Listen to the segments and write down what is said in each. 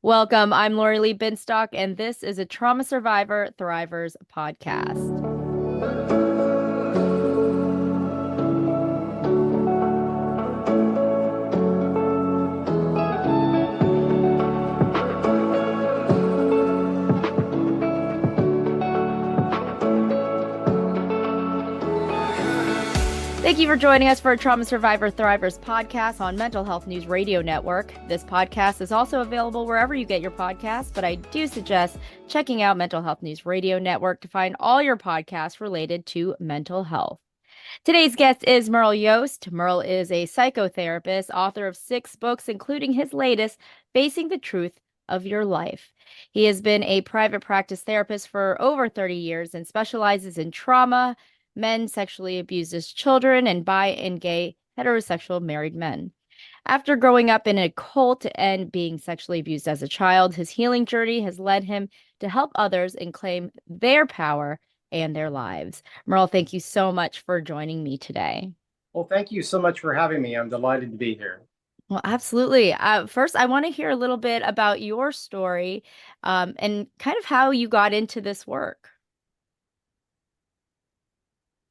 Welcome. I'm Lori Lee Binstock, and this is a Trauma Survivor Thrivers podcast. Thank you for joining us for a Trauma Survivor Thrivers podcast on Mental Health News Radio Network. This podcast is also available wherever you get your podcasts, but I do suggest checking out Mental Health News Radio Network to find all your podcasts related to mental health. Today's guest is Merle Yost. Merle is a psychotherapist, author of 6 books, including his latest, Facing the Truth of Your Life. He has been a private practice therapist for over 30 years and specializes in trauma, men sexually abused as children, and bi and gay heterosexual married men. After growing up in a cult and being sexually abused as a child, his healing journey has led him to help others and claim their power and their lives. Merle, thank you so much for joining me today. Well, thank you so much for having me. I'm delighted to be here. Well, absolutely. First, I want to hear a little bit about your story and kind of how you got into this work.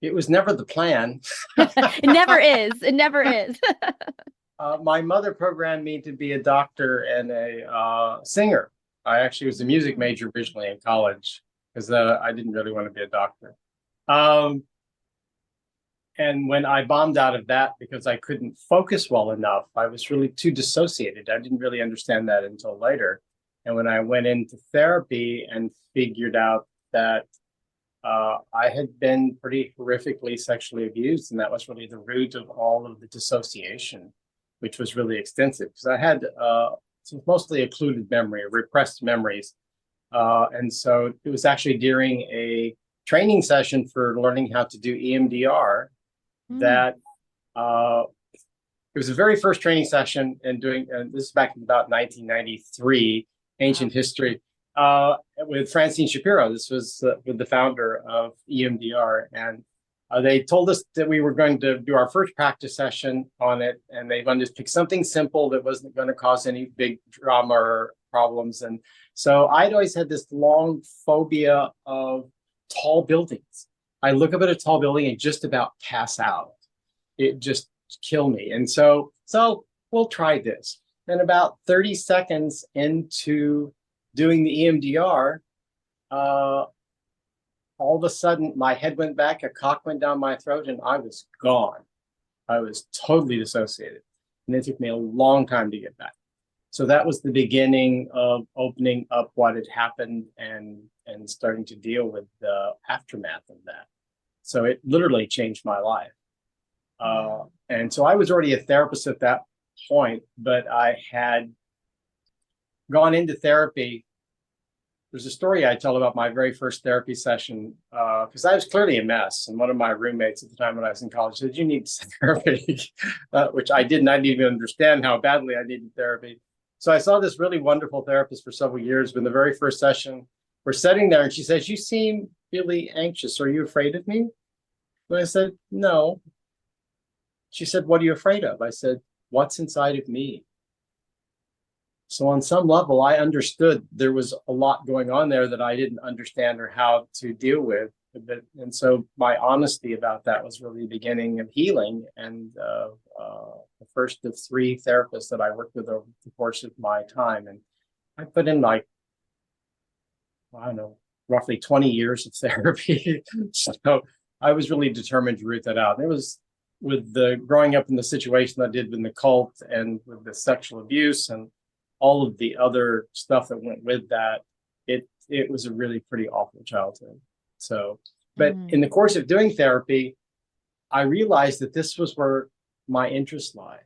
It was never the plan. It never is. It never is. My mother programmed me to be a doctor and a singer. I actually was a music major originally in college because I didn't really want to be a doctor. And when I bombed out of that because I couldn't focus well enough, I was really too dissociated. I didn't really understand that until later. And when I went into therapy and figured out that I had been pretty horrifically sexually abused, and that was really the root of all of the dissociation, which was really extensive because I had mostly occluded memory, repressed memories. And so it was actually during a training session for learning how to do EMDR that it was the very first training session and this is back in about 1993, ancient history. With Francine Shapiro. This was with the founder of EMDR. And they told us that we were going to do our first practice session on it. And they wanted to pick something simple that wasn't going to cause any big drama or problems. And so I'd always had this long phobia of tall buildings. I look up at a tall building and just about pass out. It just killed me. And so we'll try this. And about 30 seconds into doing the EMDR, all of a sudden my head went back, a cock went down my throat, and I was gone. I was totally dissociated. And it took me a long time to get back. So that was the beginning of opening up what had happened and starting to deal with the aftermath of that. So it literally changed my life. And so I was already a therapist at that point, but I had gone into therapy. There's a story I tell about my very first therapy session because I was clearly a mess. And one of my roommates at the time when I was in college said, "You need therapy," which I didn't. I didn't even understand how badly I needed therapy. So I saw this really wonderful therapist for several years. But in the very first session, we're sitting there and she says, "You seem really anxious. Are you afraid of me?" And I said, "No." She said, "What are you afraid of?" I said, "What's inside of me?" So on some level, I understood there was a lot going on there that I didn't understand or how to deal with. And so my honesty about that was really the beginning of healing. And the first of 3 therapists that I worked with over the course of my time. And I put in roughly 20 years of therapy. So I was really determined to root that out. And it was with the growing up in the situation I did in the cult and with the sexual abuse and all of the other stuff that went with that, it was a really pretty awful childhood. So, but in the course of doing therapy, I realized that this was where my interests lie.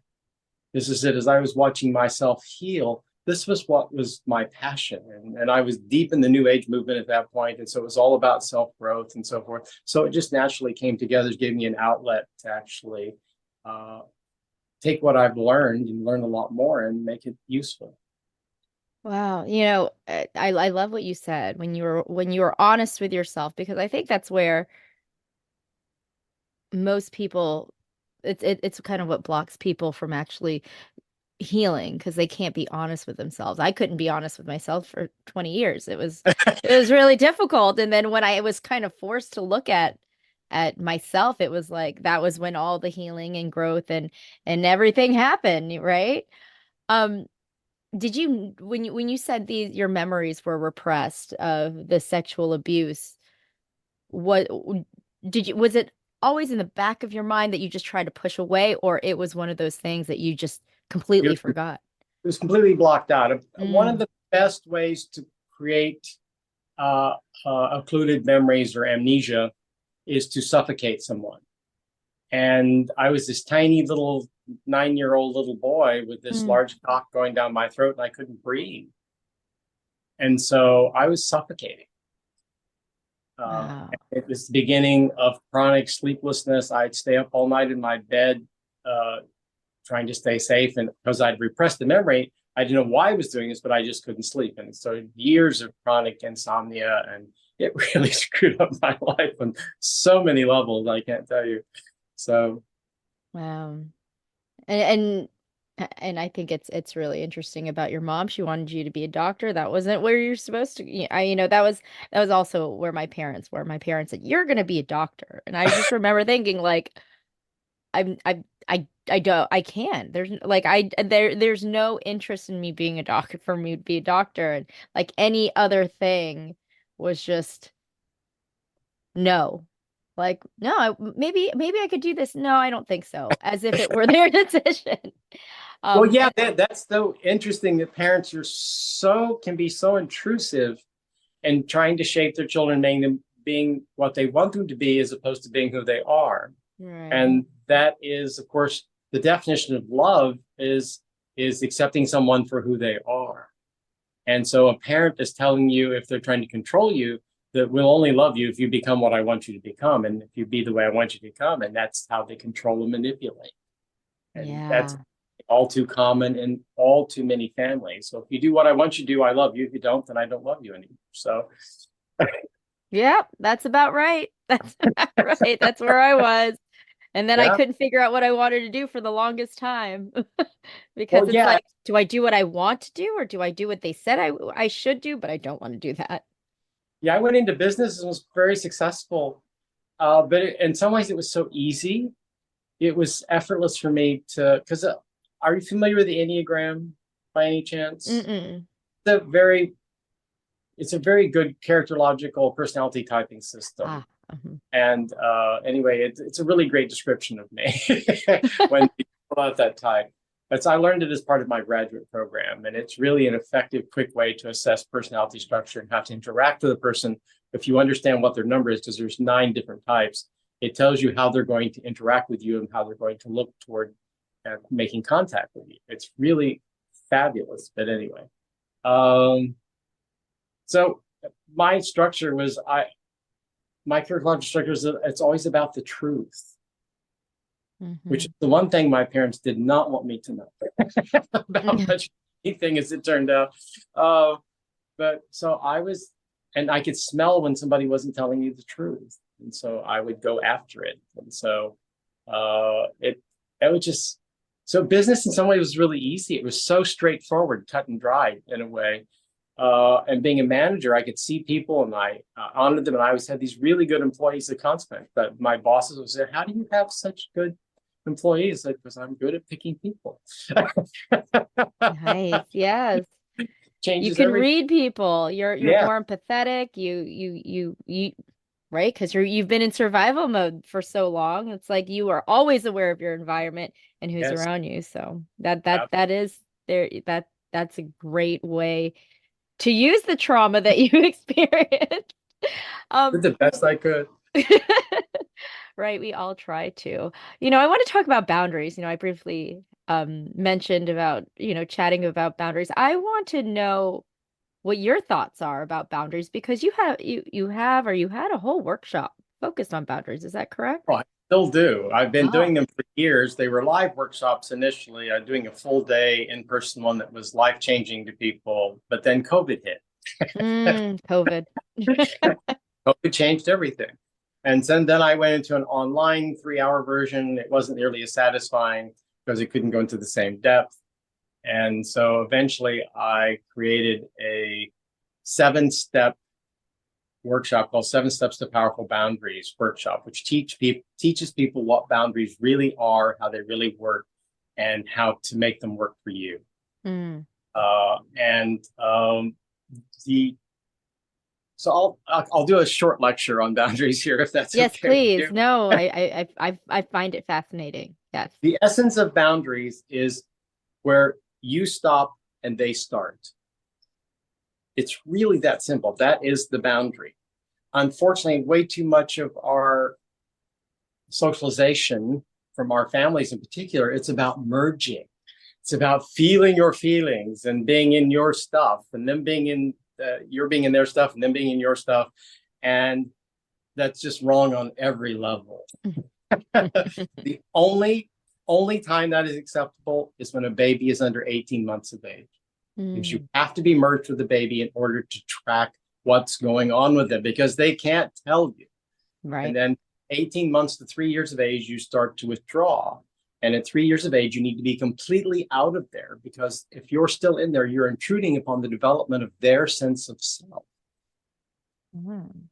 This is it. As I was watching myself heal, this was what was my passion. And I was deep in the New Age movement at that point. And so it was all about self-growth and so forth. So it just naturally came together, gave me an outlet to actually take what I've learned and learn a lot more and make it useful. Wow. I love what you said when you were honest with yourself, because I think that's where most people, it's kind of what blocks people from actually healing because they can't be honest with themselves. I couldn't be honest with myself for 20 years. It was really difficult. And then when I was kind of forced to look at myself, it was like that was when all the healing and growth and everything happened, right? Um, did you when you said these your memories were repressed of the sexual abuse, what did you was it always in the back of your mind that you just tried to push away, or it was one of those things that you just It completely was, forgot? it was completely blocked out. One of Mm. the best ways to create uh, occluded memories or amnesia is to suffocate someone. And I was this tiny little 9-year-old little boy with this Mm. large cock going down my throat, and I couldn't breathe. And so I was suffocating. Wow. It was the beginning of chronic sleeplessness. I'd stay up all night in my bed, uh, trying to stay safe. And because I'd repressed the memory, I didn't know why I was doing this, but I just couldn't sleep. And so years of chronic insomnia, and it really screwed up my life on so many levels. I can't tell you. So, Wow. And and I think it's really interesting about your mom. She wanted you to be a doctor. That wasn't where you're supposed to. That was also where my parents were. My parents said, "You're going to be a doctor." And I just remember thinking like I don't I can't. There's no interest in me being a doctor for me to be a doctor, and like any other thing was just no. Like, no, maybe I could do this. No, I don't think so. As if it were their decision. well, Um, yeah, that's so interesting that parents can be so intrusive and trying to shape their children, making them being what they want them to be as opposed to being who they are. right. And that is, of course, the definition of love is accepting someone for who they are. And so a parent is telling you, if they're trying to control you, that we'll only love you if you become what I want you to become, and if you be the way I want you to become. And that's how they control and manipulate. And that's Yeah. all too common in all too many families. So if you do what I want you to do, I love you. If you don't, then I don't love you anymore. So Yeah, that's about right. That's about right. That's where I was. And then I yeah. couldn't figure out what I wanted to do for the longest time. Well, Because it's yeah. like, do I do what I want to do or do I do what they said I should do, but I don't want to do that? Yeah, I went into business and was very successful. But in some ways, it was so easy. It was effortless for me because are you familiar with the Enneagram by any chance? Mm-mm. It's a very, it's a very good characterological personality typing system. Ah. Mhm. And anyway, it's a really great description of me when people at that type. But I learned it as part of my graduate program, and it's really an effective, quick way to assess personality structure and how to interact with a person. If you understand what their number is, because there's 9 different types, it tells you how they're going to interact with you and how they're going to look toward making contact with you. It's really fabulous. But anyway, um, so my structure was my characterological structure is it's always about the truth, which Mhm. is the one thing my parents did not want me to know about much anything, as it turned out. Uh, but so I was, and I could smell when somebody wasn't telling you the truth, and so I would go after it. And so it was just so business in some ways was really easy. It was so straightforward, cut and dry in a way. And being a manager, I could see people and I honored them. And I always had these really good employees at consequence. But my bosses would say, "How do you have such good employees?" Like, because I'm good at picking people. Nice. Yes. You Changes can everything. read people. You're Yeah. more empathetic. You right? Because you've been in survival mode for so long. It's like you are always aware of your environment and who's Yes. around you. So that is there that's a great way to use the trauma that you experienced. Did Um the best I could. right, we all try to. I want to talk about boundaries. I briefly mentioned about, chatting about boundaries. I want to know what your thoughts are about boundaries because you had a whole workshop focused on boundaries. Is that correct? Oh, I still do. I've been Oh. doing them for years. They were live workshops initially. I'm doing a full day in-person one that was life-changing to people, but then COVID hit. COVID. COVID changed everything. And then I went into an online 3-hour version. It wasn't nearly as satisfying because it couldn't go into the same depth. And so eventually I created a 7-step workshop called 7 Steps to Powerful Boundaries workshop, which teaches people what boundaries really are, how they really work, and how to make them work for you. Mm. And so I'll do a short lecture on boundaries here, if that's Yes, okay with please. you. No, I find it fascinating. Yes. The essence of boundaries is where you stop and they start. It's really that simple. That is the boundary. Unfortunately, way too much of our socialization from our families in particular, it's about merging. It's about feeling your feelings and being in your stuff, and them being in you're being in their stuff, and them being in your stuff. And that's just wrong on every level. The only time that is acceptable is when a baby is under 18 months of age. Because you have to be merged with the baby in order to track what's going on with them, because they can't tell you. Right. And then 18 months to 3 years of age, you start to withdraw. And at 3 years of age, you need to be completely out of there, because if you're still in there, you're intruding upon the development of their sense of self. Mm.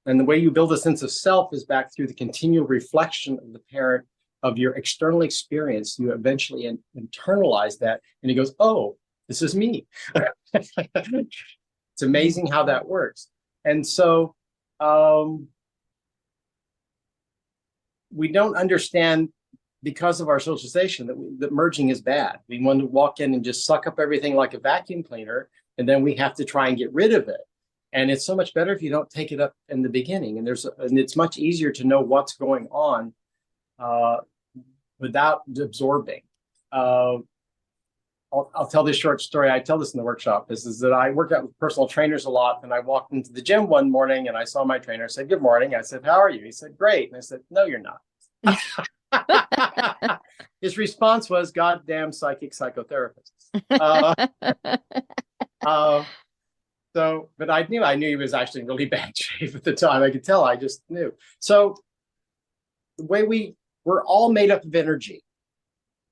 And the way you build a sense of self is back through the continual reflection of the parent of your external experience. You eventually internalize that, and it goes, oh, this is me. It's amazing how that works. And so we don't understand, because of our socialization, that merging is bad. We want to walk in and just suck up everything like a vacuum cleaner, and then we have to try and get rid of it. And it's so much better if you don't take it up in the beginning. And it's much easier to know what's going on without absorbing. I'll tell this short story. I tell this in the workshop. This is that I work out with personal trainers a lot, and I walked into the gym one morning and I saw my trainer. I said, "Good morning." I said, "How are you?" He said, "Great." And I said, "No, you're not." His response was, "Goddamn psychic psychotherapists." But I knew he was actually in really bad shape at the time. I could tell. I just knew. So the way we're all made up of energy.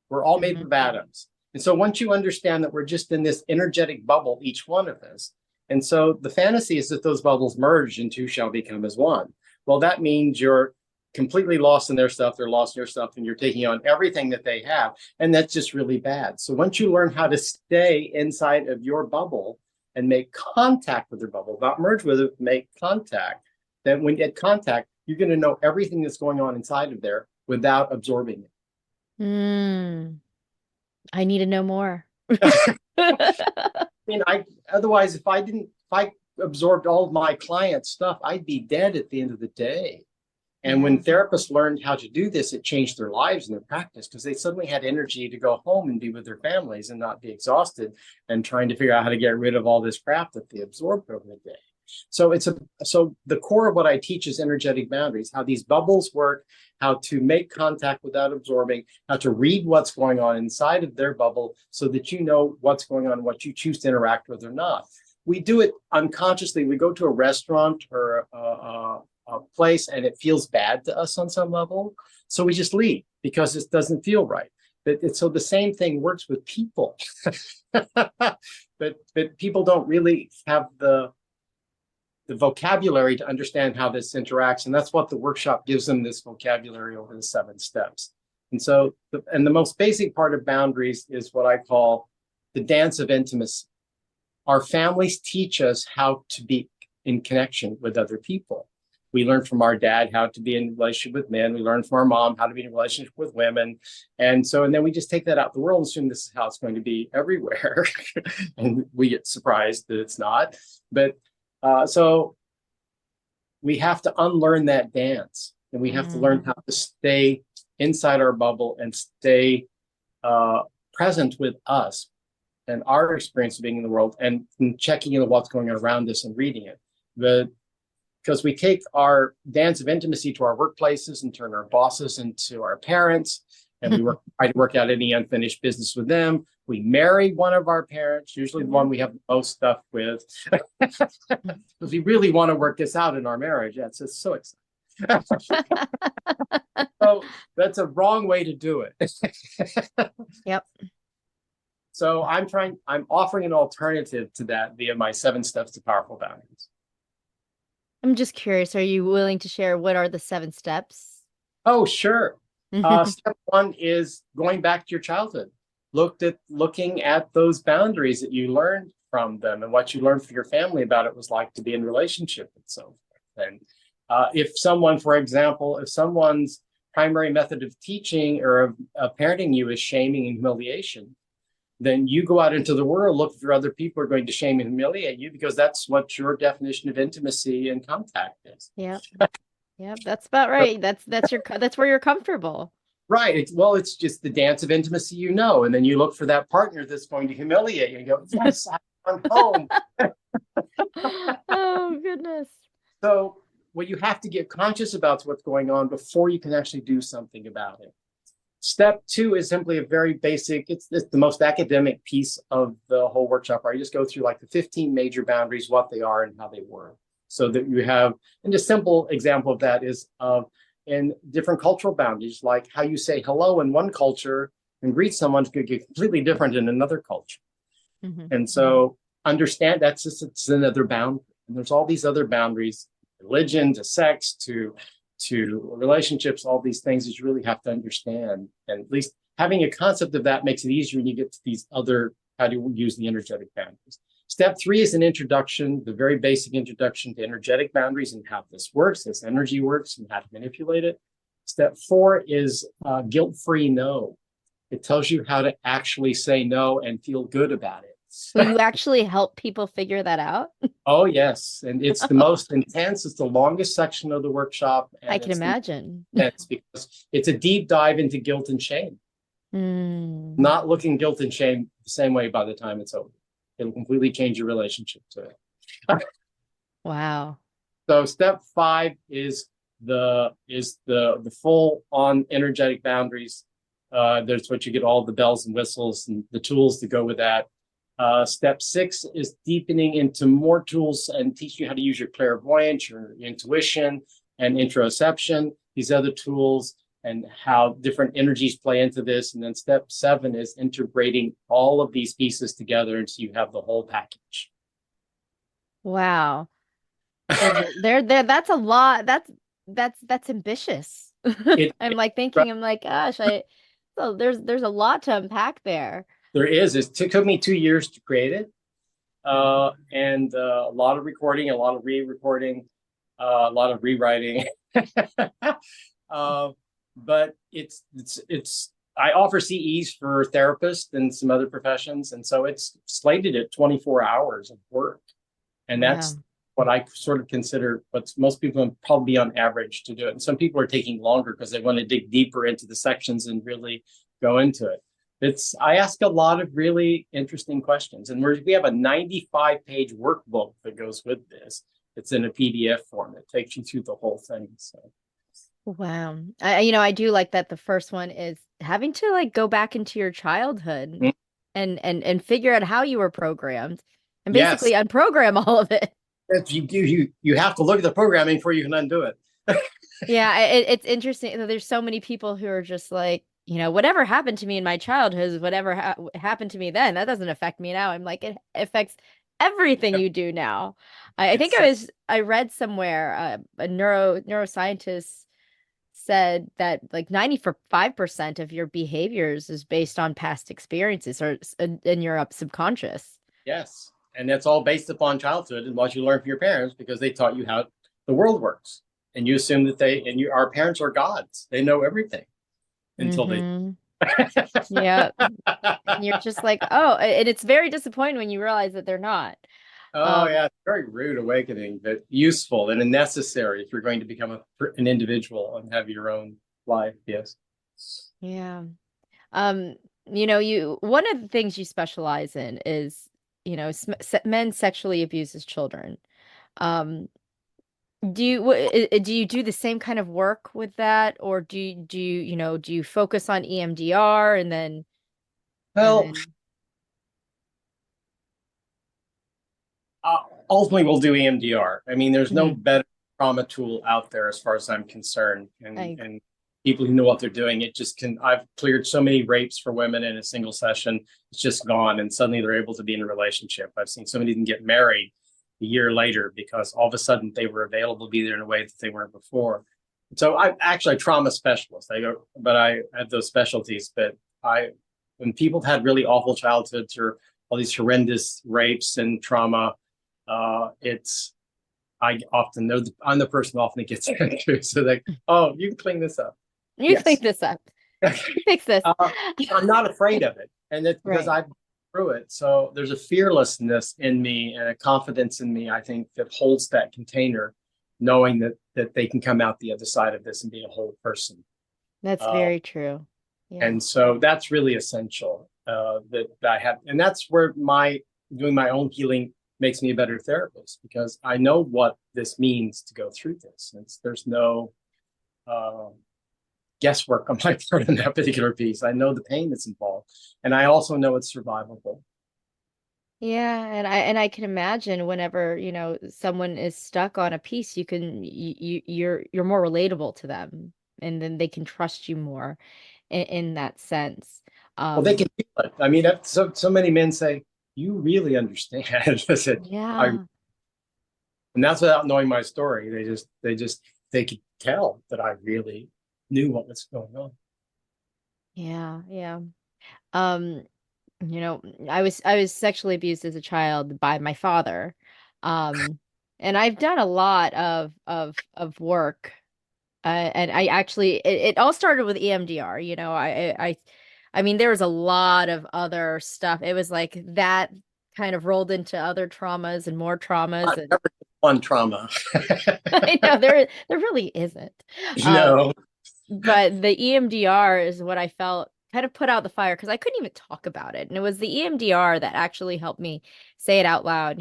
We're all made up of atoms. And so once you understand that we're just in this energetic bubble, each one of us, and so the fantasy is that those bubbles merge and two shall become as one. Well, that means you're completely lost in their stuff, they're lost in your stuff, and you're taking on everything that they have. And that's just really bad. So once you learn how to stay inside of your bubble and make contact with their bubble, not merge with it, make contact, then when you get contact, you're going to know everything that's going on inside of there without absorbing it. I need to know more. I mean, otherwise, if I absorbed all of my clients' stuff, I'd be dead at the end of the day. And when therapists learned how to do this, it changed their lives and their practice, because they suddenly had energy to go home and be with their families and not be exhausted and trying to figure out how to get rid of all this crap that they absorbed over the day. So so the core of what I teach is energetic boundaries, how these bubbles work, how to make contact without absorbing, how to read what's going on inside of their bubble so that you know what's going on, what you choose to interact with or not. We do it unconsciously. We go to a restaurant or a place and it feels bad to us on some level. So we just leave because it doesn't feel right. So the same thing works with people. but people don't really have the vocabulary to understand how this interacts. And that's what the workshop gives them, this vocabulary over the 7 steps. And so, the most basic part of boundaries is what I call the dance of intimacy. Our families teach us how to be in connection with other people. We learn from our dad how to be in a relationship with men. We learn from our mom how to be in a relationship with women. And then we just take that out in the world and assume this is how it's going to be everywhere. And we get surprised that it's not. But so we have to unlearn that dance, and we have to learn how to stay inside our bubble and stay present with us and our experience of being in the world, and checking in what's going on around us and reading it. Because we take our dance of intimacy to our workplaces and turn our bosses into our parents, and we try to work out any unfinished business with them. We marry one of our parents, usually the one we have the most stuff with, because we really want to work this out in our marriage. That's just so exciting. So that's a wrong way to do it. Yep. So I'm offering an alternative to that via my 7 steps to powerful boundaries. I'm just curious, are you willing to share what are the 7 steps? Oh, sure. Step 1 is going back to your childhood. Looking at those boundaries that you learned from them and what you learned from your family about it was like to be in relationship and so forth. And if someone, for example, if someone's primary method of teaching or of parenting you is shaming and humiliation, then you go out into the world, look for other people who are going to shame and humiliate you because that's what your definition of intimacy and contact is. Yeah. Yeah, that's about right. That's where you're comfortable. Right. It's just the dance of intimacy, and then you look for that partner that's going to humiliate you and go, yes, I'm home. Oh, goodness. So what you have to get conscious about is what's going on before you can actually do something about it. Step 2 is simply a very basic, it's the most academic piece of the whole workshop, where you just go through like the 15 major boundaries, what they are and how they work. So that you have, and a simple example of that is in different cultural boundaries, like how you say hello in one culture and greet someone could get completely different in another culture. And so understand it's another boundary. And there's all these other boundaries, religion to sex to relationships, all these things that you really have to understand. And at least having a concept of that makes it easier when you get to these other, how to use the energetic boundaries. Step 3 is an introduction, the very basic introduction to energetic boundaries and how this works, this energy works, and how to manipulate it. Step 4 is guilt-free no. It tells you how to actually say no and feel good about it. Will you actually help people figure that out? Oh, yes. And it's the most intense. It's the longest section of the workshop. And I can imagine. It's because it's a deep dive into guilt and shame. Not looking guilt and shame the same way by the time it's over. It'll completely change your relationship to it. Wow. So step 5 is the full on energetic boundaries. There's what you get all the bells and whistles and the tools to go with that. Step 6 is deepening into more tools and teaching you how to use your clairvoyance, your intuition, and interoception, these other tools, and how different energies play into this. And then step 7 is integrating all of these pieces together until you have the whole package. Wow. That's a lot. That's ambitious. I'm like thinking, I'm like, gosh, so there's a lot to unpack there. There is. It took me 2 years to create it. And a lot of recording, a lot of re-recording, a lot of rewriting. But I offer CEs for therapists and some other professions. And so it's slated at 24 hours of work. And that's what I sort of consider what most people would probably be on average to do it. And some people are taking longer because they want to dig deeper into the sections and really go into it. I ask a lot of really interesting questions, and we have a 95-page workbook that goes with this. It's in a PDF form. It takes you through the whole thing. So, wow, I do like that. The first one is having to like go back into your childhood and figure out how you were programmed, and basically unprogram all of it. You have to look at the programming before you can undo it. Yeah, it's interesting. There's so many people who are just like, whatever happened to me in my childhood, whatever happened to me then, that doesn't affect me now. I'm like, it affects everything you do now. I think I read somewhere a neuroscientist said that like 95% of your behaviors is based on past experiences or in your subconscious. Yes, and that's all based upon childhood and what you learned from your parents because they taught you how the world works, and you assume that our parents are gods. They know everything. Until they yeah. And you're just like, oh, and it's very disappointing when you realize that they're not. Yeah, it's a very rude awakening, but useful and necessary if you're going to become an individual and have your own life. Yes. Yeah. One of the things you specialize in is, men sexually abused as children. Do you do the same kind of work with that, or do you focus on EMDR and then? Ultimately, we'll do EMDR. I mean, there's no better trauma tool out there as far as I'm concerned, and people who know what they're doing. It just can, I've cleared so many rapes for women in a single session. It's just gone. And suddenly they're able to be in a relationship. I've seen so many of them get married a year later because all of a sudden they were available to be there in a way that they weren't before. So I'm actually a trauma specialist. I had those specialties, but when people have had really awful childhoods or all these horrendous rapes and trauma, I often know I'm the person who often gets into. So like, oh, you can clean this up. You clean this up. You fix this. I'm not afraid of it. And it's because I've been through it. So there's a fearlessness in me and a confidence in me, I think, that holds that container, knowing that they can come out the other side of this and be a whole person. That's very true. Yeah. And so that's really essential that I have. And that's where doing my own healing makes me a better therapist, because I know what this means to go through this. There's no guesswork on my part in that particular piece. I know the pain that's involved, and I also know it's survivable. Yeah, and I can imagine whenever, someone is stuck on a piece, you're more relatable to them, and then they can trust you more in that sense. Well, they can feel it. I mean, so many men say, "You really understand." I said, yeah. And that's without knowing my story. They could tell that I really knew what was going on. Yeah. I was sexually abused as a child by my father. And I've done a lot of work. And I actually, it all started with EMDR. I mean, there was a lot of other stuff. It was like that kind of rolled into other traumas and more traumas. And one trauma. I know there really isn't. No. But the EMDR is what I felt kind of put out the fire, because I couldn't even talk about it. And it was the EMDR that actually helped me say it out loud.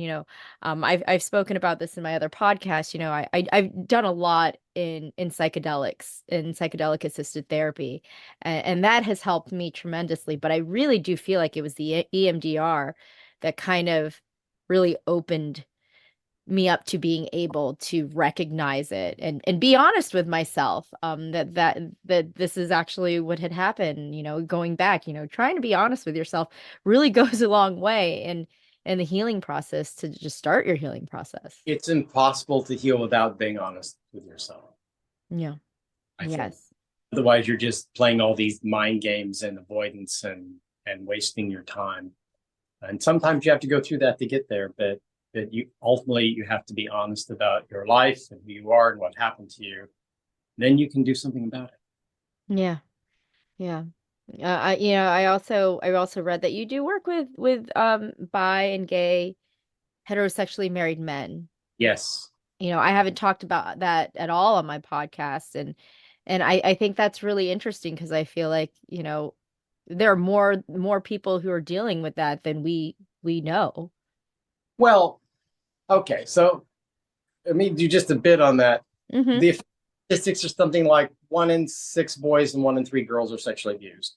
I've spoken about this in my other podcast. I've done a lot in psychedelics, in psychedelic assisted therapy, and that has helped me tremendously. But I really do feel like it was the EMDR that kind of really opened me up to being able to recognize it and be honest with myself, that this is actually what had happened. Going back, trying to be honest with yourself really goes a long way in the healing process, to just start your healing process. It's impossible to heal without being honest with yourself. Yeah. I think. Otherwise you're just playing all these mind games and avoidance and wasting your time. And sometimes you have to go through that to get there, but you ultimately have to be honest about your life and who you are and what happened to you. Then you can do something about it. Yeah. I also read that you do work with bi and gay heterosexually married men. Yes. I haven't talked about that at all on my podcast, and I think that's really interesting, because I feel like there are more people who are dealing with that than we know. Well, okay, so let me do just a bit on that. Mm-hmm. The statistics are something like 1 in 6 boys and 1 in 3 girls are sexually abused.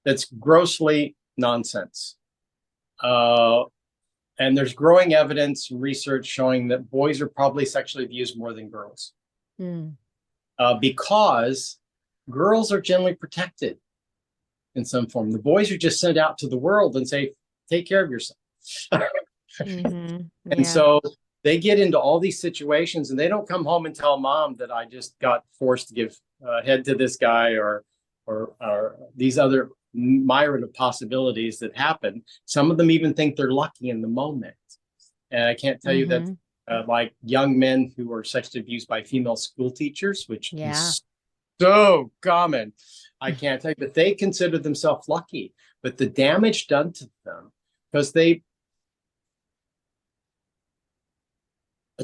That's grossly nonsense. And there's growing evidence and research showing that boys are probably sexually abused more than girls. Because girls are generally protected in some form. The boys are just sent out to the world and say, take care of yourself. Mm-hmm. Yeah. And so they get into all these situations and they don't come home and tell mom that I just got forced to give head to this guy or these other myriad of possibilities that happen. Some of them even think they're lucky in the moment. And I can't tell you that like young men who are sexually abused by female school teachers, which is so common. I can't tell you, but they consider themselves lucky. But the damage done to them, because a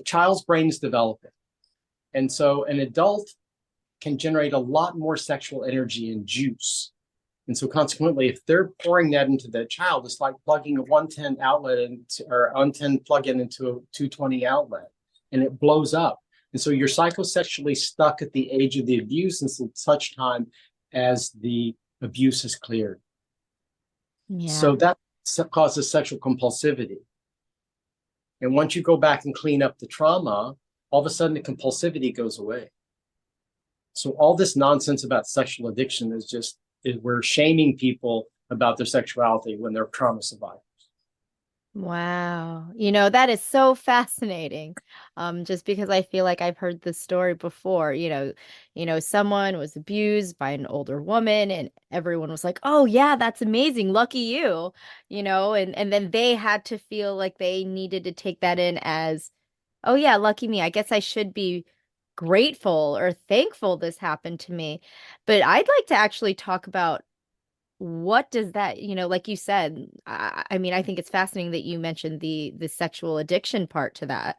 child's brain is developing. And so an adult can generate a lot more sexual energy and juice. And so consequently, if they're pouring that into the child, it's like plugging a 110 outlet or 110 plug-in into a 220 outlet, and it blows up. And so you're psychosexually stuck at the age of the abuse until such time as the abuse is cleared. Yeah. So that causes sexual compulsivity. And once you go back and clean up the trauma, all of a sudden the compulsivity goes away. So all this nonsense about sexual addiction we're shaming people about their sexuality when they're trauma survivors. Wow. That is so fascinating. Just because I feel like I've heard this story before, someone was abused by an older woman and everyone was like, "Oh yeah, that's amazing. Lucky you." And then they had to feel like they needed to take that in as, "Oh yeah, lucky me. I guess I should be grateful or thankful this happened to me." But I'd like to actually talk about what does that, like you said, I mean, I think it's fascinating that you mentioned the sexual addiction part to that,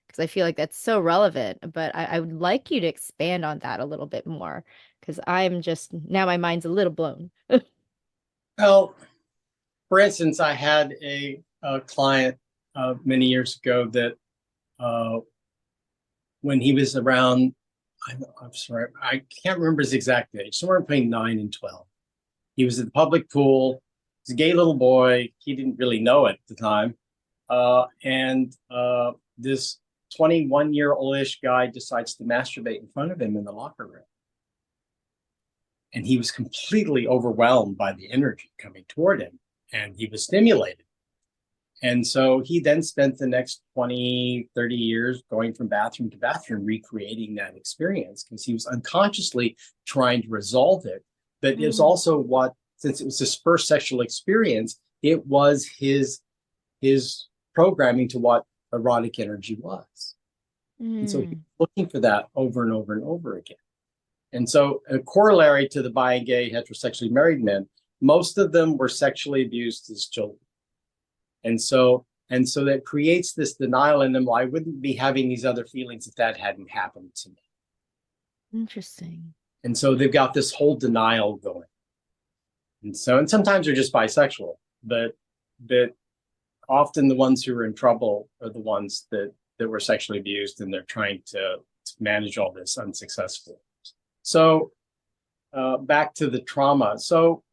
because I feel like that's so relevant. But I would like you to expand on that a little bit more, because I'm just now my mind's a little blown. Well, for instance, I had a client many years ago that uh, when he was around, I'm sorry, I can't remember his exact age, somewhere between 9 and 12. He was at the public pool. He's a gay little boy. He didn't really know it at the time. And this 21-year-old-ish guy decides to masturbate in front of him in the locker room. And he was completely overwhelmed by the energy coming toward him, and he was stimulated. And so he then spent the next 20, 30 years going from bathroom to bathroom, recreating that experience because he was unconsciously trying to resolve it. But it was also since it was his first sexual experience, it was his programming to what erotic energy was. And so he's looking for that over and over and over again. And so a corollary to the bi and gay heterosexually married men, most of them were sexually abused as children. And so that creates this denial in them. Well, I wouldn't be having these other feelings if that hadn't happened to me. Interesting. And so they've got this whole denial going. And sometimes they're just bisexual, but often the ones who are in trouble are the ones that were sexually abused, and they're trying to manage all this unsuccessfully. So back to the trauma. So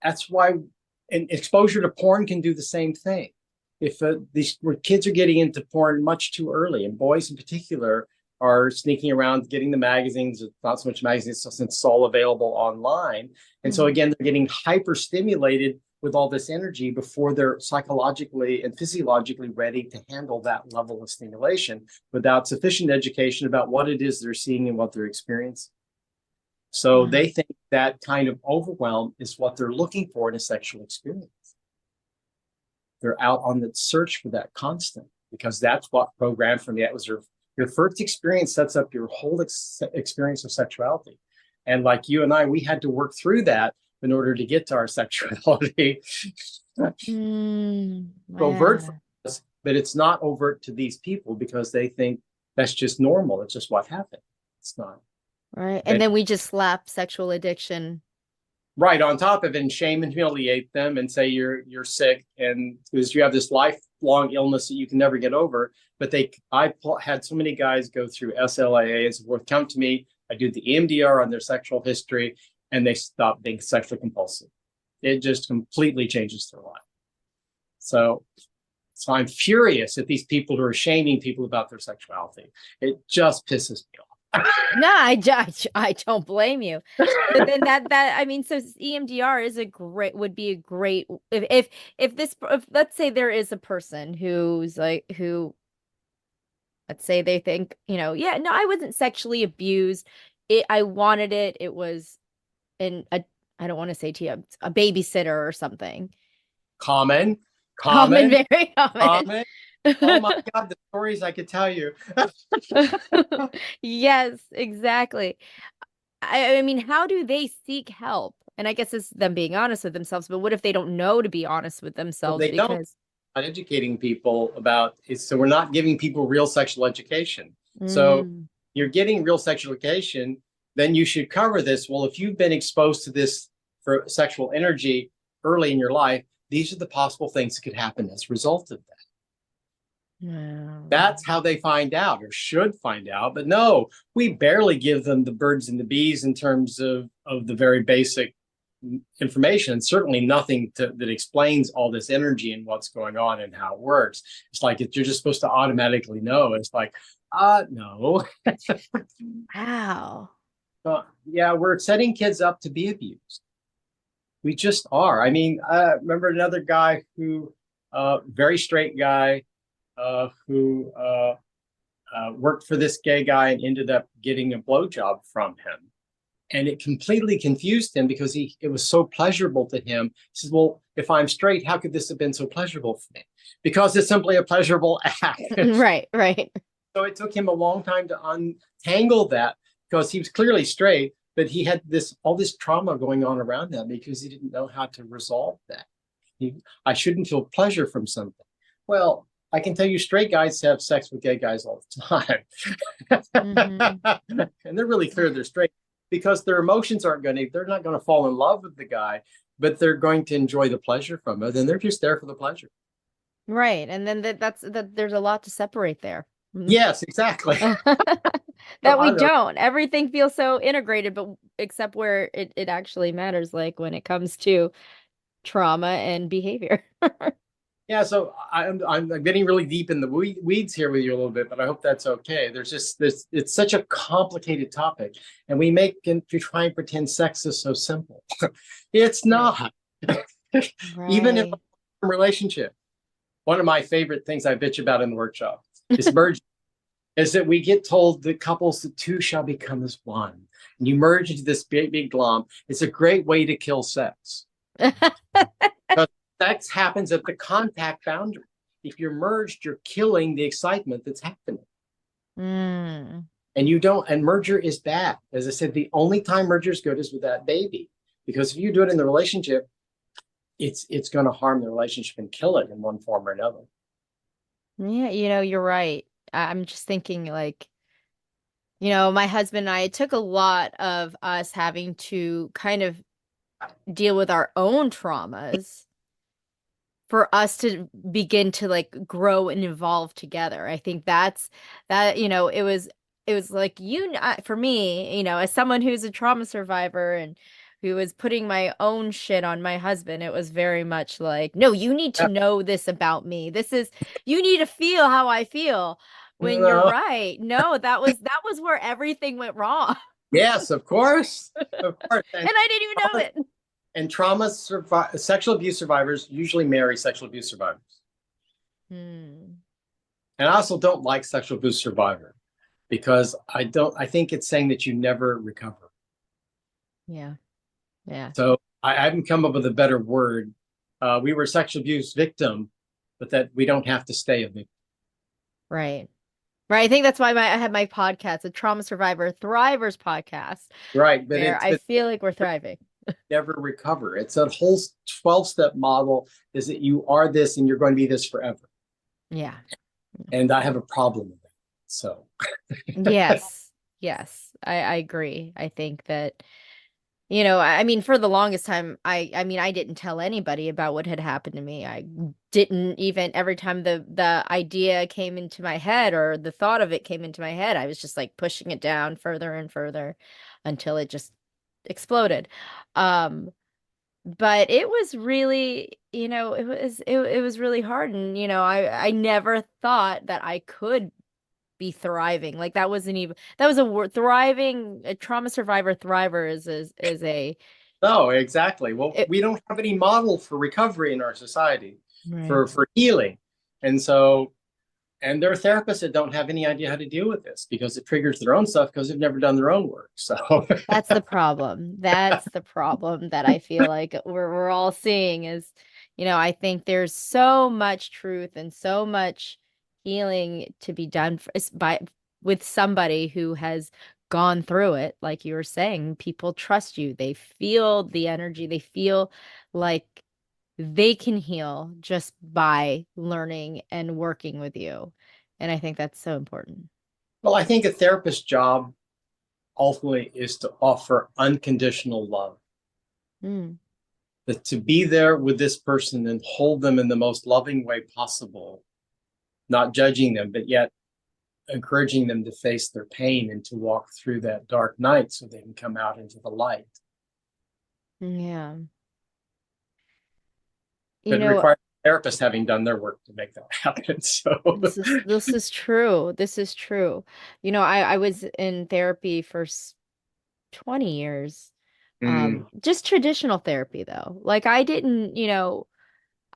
that's why and exposure to porn can do the same thing. If these kids are getting into porn much too early, and boys in particular are sneaking around getting the magazines, not so much magazines since it's all available online. And so again, they're getting hyper stimulated with all this energy before they're psychologically and physiologically ready to handle that level of stimulation without sufficient education about what it is they're seeing and what they're experiencing. So they think that kind of overwhelm is what they're looking for in a sexual experience. They're out on the search for that constant because that's what programmed from the atmosphere. Your first experience sets up your whole experience of sexuality. And like you and I, we had to work through that in order to get to our sexuality. Overt for us, but it's not overt to these people because they think that's just normal. It's just what happened. It's not. Right. And then we just slap sexual addiction right on top of it and shame and humiliate them and say you're sick and because you have this lifelong illness that you can never get over. But I had so many guys go through SLAA and so forth, come to me. I do the EMDR on their sexual history, and they stop being sexually compulsive. It just completely changes their life. So I'm furious at these people who are shaming people about their sexuality. It just pisses me off. No, I don't blame you. But then I mean, so EMDR would be a great if let's say there is a person who's like let's say they think, yeah, no, I wasn't sexually abused. I wanted it. It was I don't want to say to you a babysitter or something. Common, very common. Oh my God, the stories I could tell you. Yes, exactly. I mean, how do they seek help? And I guess it's them being honest with themselves, but what if they don't know to be honest with themselves? Well, they don't. Not educating people about it. So we're not giving people real sexual education. So you're getting real sexual education, then you should cover this. Well, if you've been exposed to this for sexual energy early in your life, these are the possible things that could happen as a result of that. That's how they find out or should find out. But no, we barely give them the birds and the bees in terms of the very basic information, and certainly nothing that explains all this energy and what's going on and how it works. It's like you're just supposed to automatically know. It's like, no. Wow. Yeah, we're setting kids up to be abused. We just are. I mean, I remember another guy who, very straight guy, who worked for this gay guy and ended up getting a blowjob from him. And it completely confused him because it was so pleasurable to him. He says, well, if I'm straight, how could this have been so pleasurable for me? Because it's simply a pleasurable act. Right, right. So it took him a long time to untangle that because he was clearly straight, but he had all this trauma going on around that because he didn't know how to resolve that. I shouldn't feel pleasure from something. Well, I can tell you straight guys have sex with gay guys all the time. And they're really clear they're straight because their emotions they're not going to fall in love with the guy, but they're going to enjoy the pleasure from it. And they're just there for the pleasure. Right. And then there's a lot to separate there. Yes, exactly. That we don't. Everything feels so integrated, but except where it actually matters, like when it comes to trauma and behavior. Yeah, so I'm getting really deep in the weeds here with you a little bit, but I hope that's okay. It's such a complicated topic, and we try and pretend sex is so simple. It's not. Even in a relationship. One of my favorite things I bitch about in the workshop is merging. Is that we get told that couples, the two shall become as one, and you merge into this big glom. It's a great way to kill sex. Because sex happens at the contact boundary. If you're merged, you're killing the excitement that's happening. And merger is bad. As I said, the only time merger is good is with that baby. Because if you do it in the relationship, it's going to harm the relationship and kill it in one form or another. Yeah, you're right. I'm just thinking my husband and I, it took a lot of us having to kind of deal with our own traumas for us to begin to grow and evolve together. I think that, it was like for me, as someone who's a trauma survivor and who was putting my own shit on my husband, it was very much like, no, you need to know this about me. You need to feel how I feel. When you're right. No, that was where everything went wrong. Yes, of course. Of course. And I didn't even know it. And sexual abuse survivors usually marry sexual abuse survivors. And I also don't like sexual abuse survivor because I think it's saying that you never recover. Yeah. Yeah. So I haven't come up with a better word. We were a sexual abuse victim, but that we don't have to stay a victim. Right. Right. I think that's why I have my podcast, a Trauma Survivor Thrivers podcast. Right. But I feel like we're thriving. Never recover. It's a whole 12-step model is that you are this and you're going to be this forever. Yeah. And I have a problem with that. So yes. I agree. I think that, I mean, for the longest time, I didn't tell anybody about what had happened to me. I didn't even, every time the idea came into my head or the thought of it came into my head, I was just pushing it down further and further until it just exploded. But it was really, it was really hard. And, I never thought that I could be thriving. That wasn't even, that was a word. Thriving, a trauma survivor thriver is a no, exactly. Well, we don't have any model for recovery in our society. Right. for healing. And there are therapists that don't have any idea how to deal with this because it triggers their own stuff because they've never done their own work. So that's the problem. That's the problem that I feel like we're all seeing is, I think there's so much truth and so much healing to be done with somebody who has gone through it. Like you were saying, people trust you. They feel the energy. They feel like they can heal just by learning and working with you. And I think that's so important. Well, I think a therapist's job ultimately is to offer unconditional love. That to be there with this person and hold them in the most loving way possible, not judging them, but yet encouraging them to face their pain and to walk through that dark night so they can come out into the light. Yeah. But it requires a therapist having done their work to make that happen. So this is true. This is true. I was in therapy for 20 years. Mm, Just traditional therapy though. Like I didn't,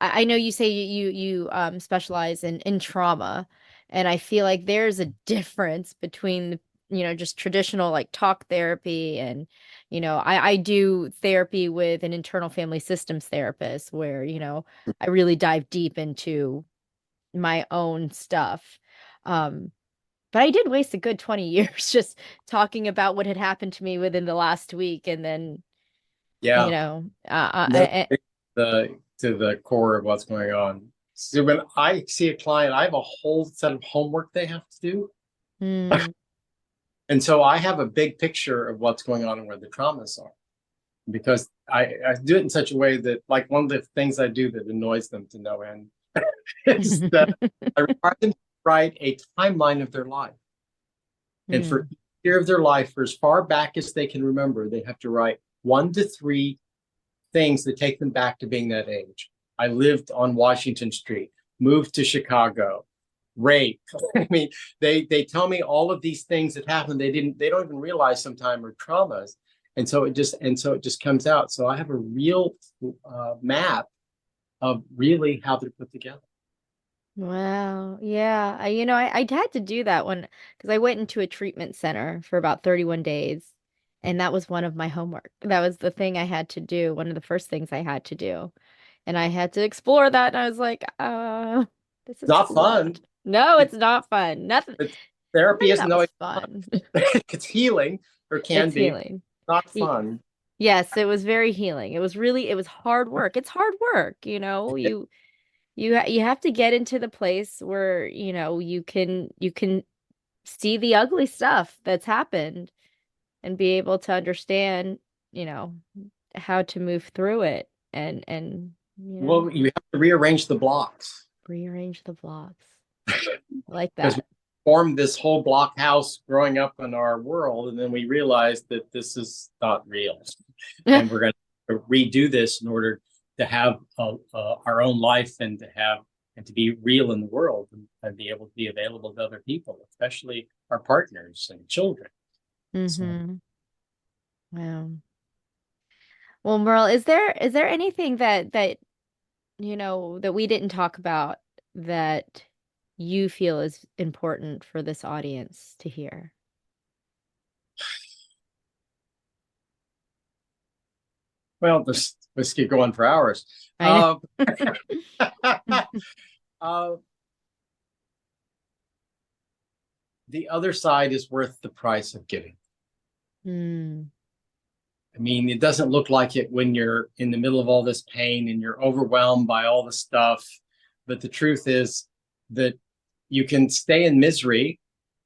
I know you say you specialize in trauma, and I feel like there's a difference between just traditional like talk therapy and I do therapy with an internal family systems therapist where I really dive deep into my own stuff. Um, but I did waste a good 20 years just talking about what had happened to me within the last week, and then yeah. No, I, to the core of what's going on. So when I see a client, I have a whole set of homework they have to do. mm, And so I have a big picture of what's going on and where the traumas are. Because I do it in such a way that, like, one of the things I do that annoys them to no end is that I require them to write a timeline of their life. And for mm, each year of their life, for as far back as they can remember, they have to write 1 to 3 things that take them back to being that age. I lived on Washington Street, moved to Chicago, rape. I mean, they tell me all of these things that happened. They don't even realize sometimes are traumas. And so it just comes out. So I have a real map of really how they're put together. wow. Yeah. I had to do that one because I went into a treatment center for about 31 days. And that was one of my homework. That was the thing I had to do, one of the first things I had to do. And I had to explore that. And I was like, this is Not too fun. much. No, It, it's not fun. Nothing, it's, therapy nothing isn't that was always fun. fun. It's healing or can It's be, healing. not Y- fun. Yes, it was very healing. It was hard work. It's hard work, you have to get into the place where, you can see the ugly stuff that's happened and be able to understand, you know, how to move through it and Well, you have to rearrange the blocks rearrange the blocks. I like because we that. formed this whole block house growing up in our world, and then we realized that this is not real, and we're going to redo this in order to have our own life and to be real in the world and be able to be available to other people, especially our partners and children. So, Mm-hmm. Wow. Well, Merle, is there anything that we didn't talk about that you feel is important for this audience to hear? well, this could go on for hours. I Uh, know. uh, the other side is worth the price of giving. Hmm. I mean, it doesn't look like it when you're in the middle of all this pain and you're overwhelmed by all the stuff. But the truth is that you can stay in misery.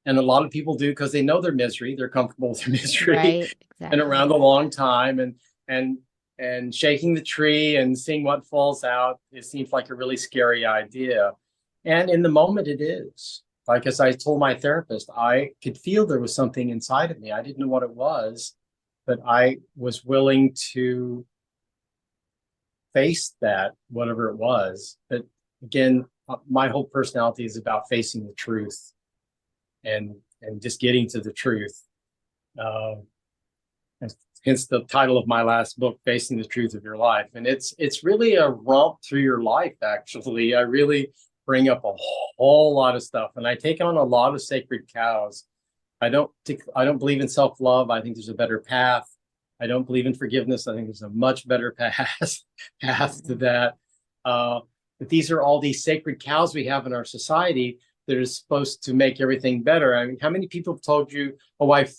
And a lot of people do because they know their misery. They're comfortable with their misery Right, and exactly. around a long time and and shaking the tree and seeing what falls out. It seems like a really scary idea. And in the moment it is. Like as I told my therapist, I could feel there was something inside of me. I didn't know what it was, but I was willing to face that, whatever it was. But again, my whole personality is about facing the truth and just getting to the truth. Uh, hence the title of my last book, Facing the Truth of Your Life. And it's really a romp through your life, actually. I really bring up a whole lot of stuff and I take on a lot of sacred cows. I don't believe in self-love. I think there's a better path. I don't believe in forgiveness. I think there's a much better path to Mm. that. But these are all these sacred cows we have in our society that are supposed to make everything better. I mean, how many people have told you a wife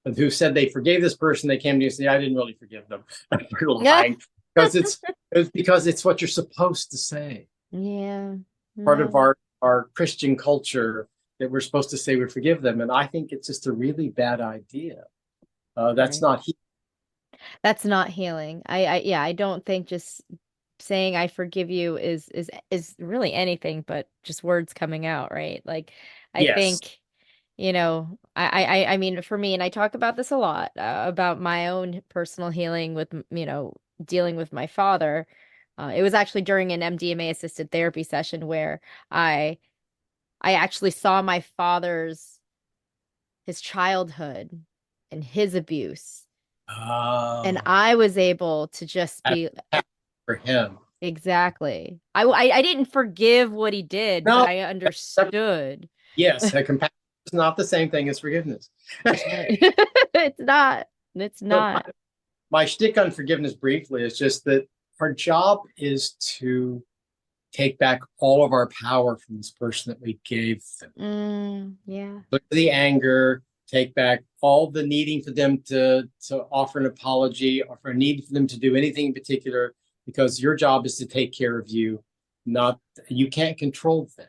who said they forgave this person, they came to you and said, I didn't really forgive them. You're Yeah. lying. It's what you're supposed to say. Yeah. Part of No. our Christian culture that we're supposed to say we forgive them. And I think it's just a really bad idea. That's Right. not That's not healing. Yeah, I don't think just saying I forgive you is really anything but just words coming out, right? Like I yes. think, I mean for me, and I talk about this a lot, about my own personal healing with, dealing with my father. It was actually during an MDMA assisted therapy session where I I actually saw my father's his childhood and his abuse And Oh, I was able to just that's be for him. exactly. I didn't forgive what he did, but No, I that- understood. yes, compassion is not the same thing as forgiveness. Right. It's not. It's So not. my shtick on forgiveness briefly is just that our job is to take back all of our power from this person that we gave them. Yeah. Look at the anger, take back all the needing for them to offer an apology or for a need for them to do anything in particular, because your job is to take care of you, not you can't control them.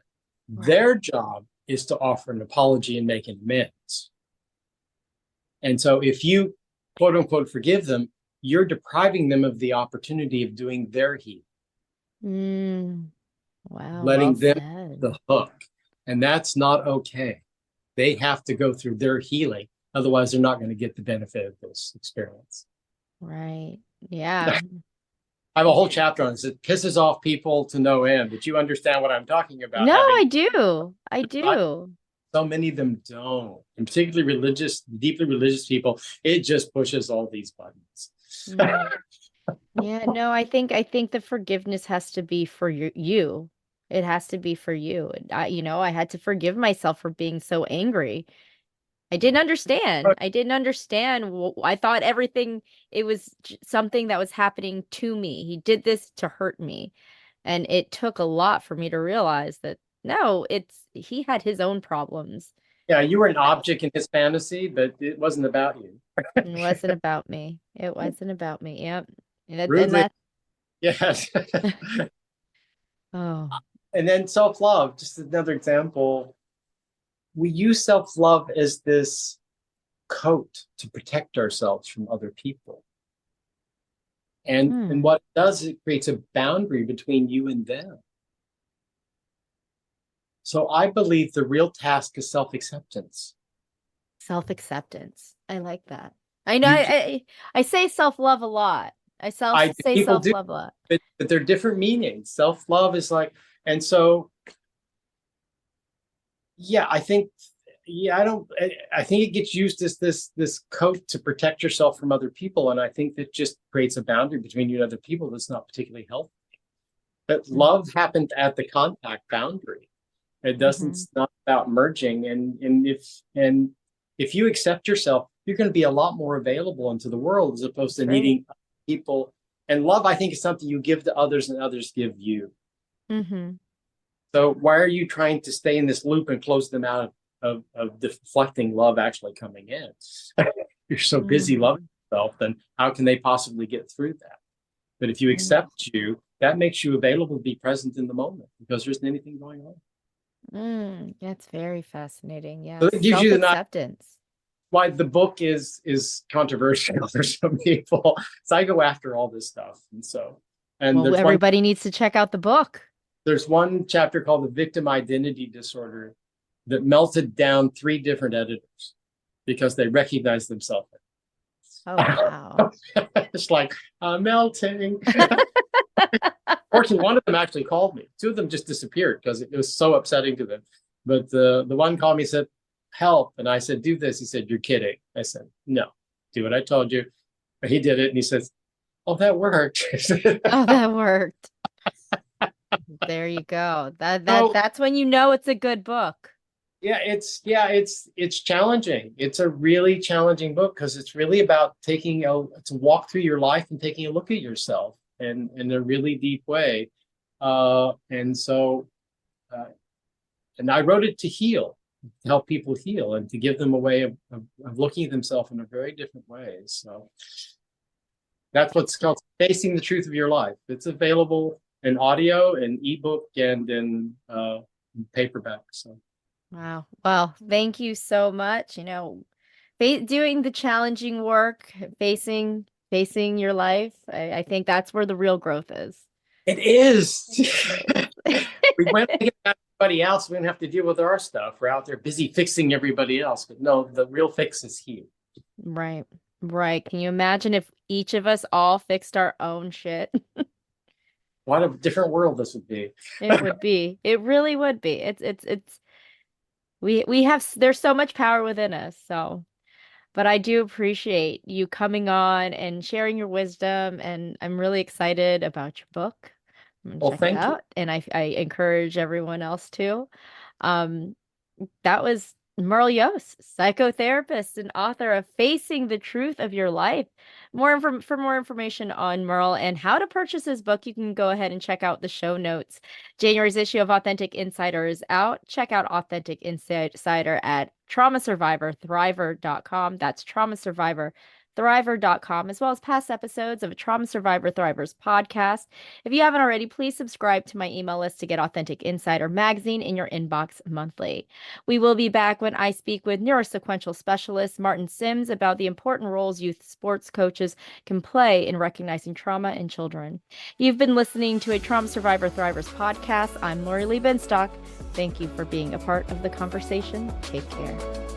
Right. Their job is to offer an apology and make amends. And so if you quote unquote forgive them, you're depriving them of the opportunity of doing their healing, Mm. Wow. Well letting them said. the hook. And that's not okay. They have to go through their healing. Otherwise, they're not going to get the benefit of this experience. Right. Yeah. I have a whole chapter on this. It pisses off people to no end, but you understand what I'm talking about. No, Having I do. I do. so many of them don't, and particularly religious, deeply religious people, it just pushes all these buttons. Mm. Yeah, no, I think the forgiveness has to be for you. It has to be for you. And I had to forgive myself for being so angry. I didn't understand. I didn't understand. I thought everything, it was something that was happening to me. He did this to hurt me. And it took a lot for me to realize that no, he had his own problems. Yeah, you were an object in his fantasy, but it wasn't about you. It wasn't about me. It wasn't about me. Yep. And Rudely, that, yes. oh, And then self-love, just another example. We use self-love as this coat to protect ourselves from other people. And hmm. what it does is it creates a boundary between you and them. So I believe the real task is self-acceptance. Self-acceptance. I like that. I know You, I say self-love a lot. Say people do, self-love a lot. but they're different meanings. Self-love is like, and so yeah, I think, yeah, I think it gets used as this coat to protect yourself from other people, and I think that just creates a boundary between you and other people that's not particularly healthy. But love happened at the contact boundary. It doesn't. Mm-hmm. It's not about merging. And if you accept yourself, you're going to be a lot more available into the world as opposed to That's right. needing people. And love, I think, is something you give to others and others give you. Mm-hmm. So why are you trying to stay in this loop and close them out of deflecting love actually coming in? You're so busy loving Mm-hmm. yourself, then how can they possibly get through that? But if you accept you, that makes you available to be present in the moment because there isn't anything going on. That's very fascinating. So Yes. that gives you the Self-acceptance. why the book is controversial for some people. So I go after all this stuff, and so and Well, everybody needs to check out the book. there's one chapter called the victim identity disorder that melted down 3 different editors because they recognized themselves. Oh, wow. It's like melting. Fortunately, one of them actually called me. 2 of them just disappeared because it was so upsetting to them. But the one called me and said, "Help!" And I said, "Do this." He said, "You're kidding." I said, "No, do what I told you." But he did it, and he says, "Oh, that worked." Oh, that worked. There you go. So That's when you know it's a good book. it's challenging. It's a really challenging book because it's really about taking to walk through your life and taking a look at yourself and in a really deep way. And so, uh, and I wrote it to heal, to help people heal, and to give them a way of looking at themselves in a very different way. So that's what's called facing the truth of your life. It's available in audio, in ebook, and in paperback. So. Wow. Well, thank you so much. Doing the challenging work, facing your life. I think that's where the real growth is. It is. It is. We went to get everybody else. We don't have to deal with our stuff. We're out there busy fixing everybody else. But no, the real fix is here. Right. Right. Can you imagine if each of us all fixed our own shit? What a different world this would be. It would be. It really would be. It's we have there's so much power within us. So But I do appreciate you coming on and sharing your wisdom, and I'm really excited about your book. I'm gonna Well, check it thank you. out, and I encourage everyone else to. Um, that was Merle Yost, psychotherapist and author of Facing the Truth of Your Life. For more information on Merle and how to purchase his book, you can go ahead and check out the show notes. January's issue of Authentic Insider is out. Check out Authentic Insider at traumasurvivorthriver.com. That's traumasurvivorthriver.com, as well as past episodes of Trauma Survivor Thrivers podcast. If you haven't already, please subscribe to my email list to get Authentic Insider magazine in your inbox monthly. We will be back when I speak with neurosequential specialist Martin Sims about the important roles youth sports coaches can play in recognizing trauma in children. You've been listening to a Trauma Survivor Thrivers podcast. I'm Lori Lee Benstock. Thank you for being a part of the conversation. Take care.